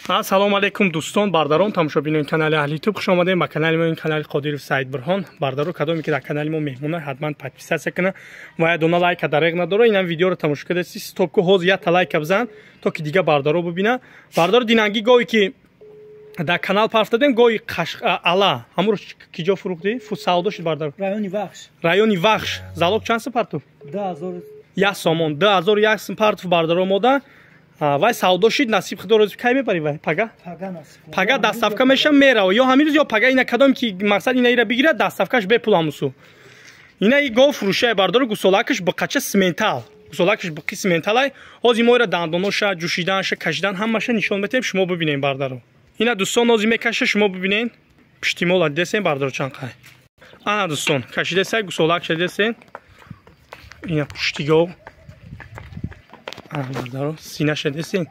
Ассалому алайкум дӯстон, бардарон, тамошобинони канали Аҳли Ютуб, хуш омадед ба канали мо, ин канали Қодиров Саид Бурҳон. Бардаро кадоме ки дар канали мо меҳмон ҳатман подписатсия кунед ва я дона лайка дареғ надора. Ин видеоро тамошо кардед, стопку ҳоз я лайка бизан то ки дига бардаро бубина. Бардаро динанги гои ки дар канал паф дадем, гои ала ҳамуро киҷо фурӯхти савдо шуд бардаро. Райони Вахш. Залог чанд сом партов? 2000 1 сомон 2001 сом партов бардаро мода. Вай савдо шид, насиб худо роз кай мебари вай пага пага дастафка меша мерава ё ҳамин рӯз ё пага ина кадом ки мақсад ина ира бигирад дастафкаш бепул амусу ина и гов фурӯшай бардаро гусолакаш ба қача симентал гусолакаш ба қи сименталай ҳози мо ира дандоноша ҷӯшиданша кашидан ҳамаша нишон метем шумо бибинем бардаро ина дӯстон нози мекаша шумо бибинен пиштимола дидесен бардаро чанд қай ана дӯстон кашидесай гусолакша дидесен ина пуштигов бардаро синаша десен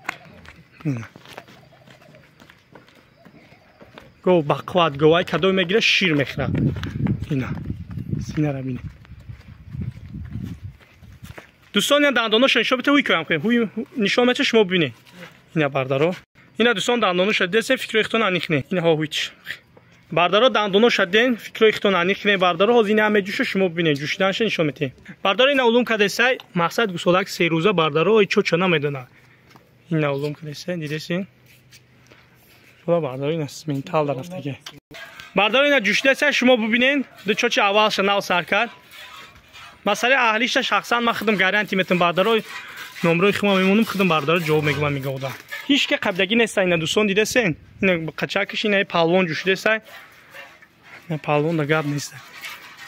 гов бақват говай кадой мегира шир мехра ина синара бини дӯстон ина дандоноша нишон бите ҳуй кӯям ҳуй нишон меча шумо бибине ина бардаро ина дӯстон дандоноша десен фикрои хитон анихне ина ҳо ҳуйч бардаро дандоноша ден фикрои хитон анихне бардаро ҳоз ина ҳаме ҷӯша шумо бибине ҷӯшиданша нишон метем бардаро ина улум кадесай мақсад гусолак се рӯза бардаро чоча намедона ина улум кадесай дидесин шула бардаро ина симентал дарафтаге бардаро ина ҷӯшидасай шумо бибинен ду чочи аввалша нав сар кард масъалаи аҳлиша шахсан ман худам гарантия метам бардаро номрои хима мемонам худам бардаро ҷавоб мегӯям мегавда ҳеҷ ки қабдагӣ неста ина дӯстон дидесен ина қачакаш ина палвон ҷӯшидасай ина палвон да гап неста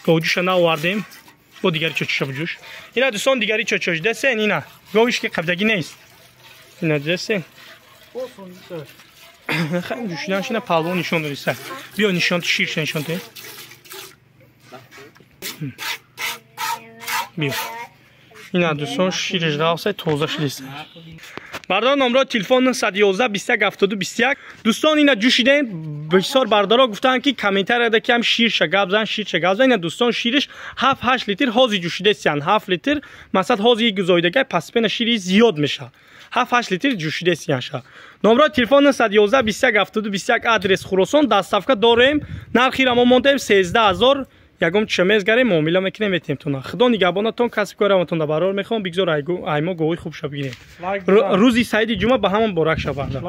говҷӯша наовардем бо дигари чочаша буҷӯш ина дӯстон дигари чочаш дидесен ина говиш ки қабдагӣ нест ина дидесен хайм ҷӯшиданаш ина палвон нишон додисай биё нишон ширша нишон те биё ина дӯстон шириш ғавсай тоза шидесай бардаро номрои телефон 911 21 72 21 дӯстон ина ҷӯшидем бисёр бардаро гуфтанд ки комментарияда ки ҳам ширша гап зан ширша гап зан ина дӯстон шириш 7-8 литр ҳози ҷӯшидесиян 7 литр мақсад ҳози гузоидагай паспена шири зиёд меша 7-8 литр ҷӯшидесиянша номрои телефон 911 21 72 21 адрес Хуросон дастафка дорем нархи рамо мондаем 13000 ягом чамез гарем муомила мекунем метемтона худо нигабонатон касби кораматон да барор мехоҳам бигзор аймо гоҳи хуб ша бигирем рӯзи саиди ҷумъа ба ҳамон борак ша барда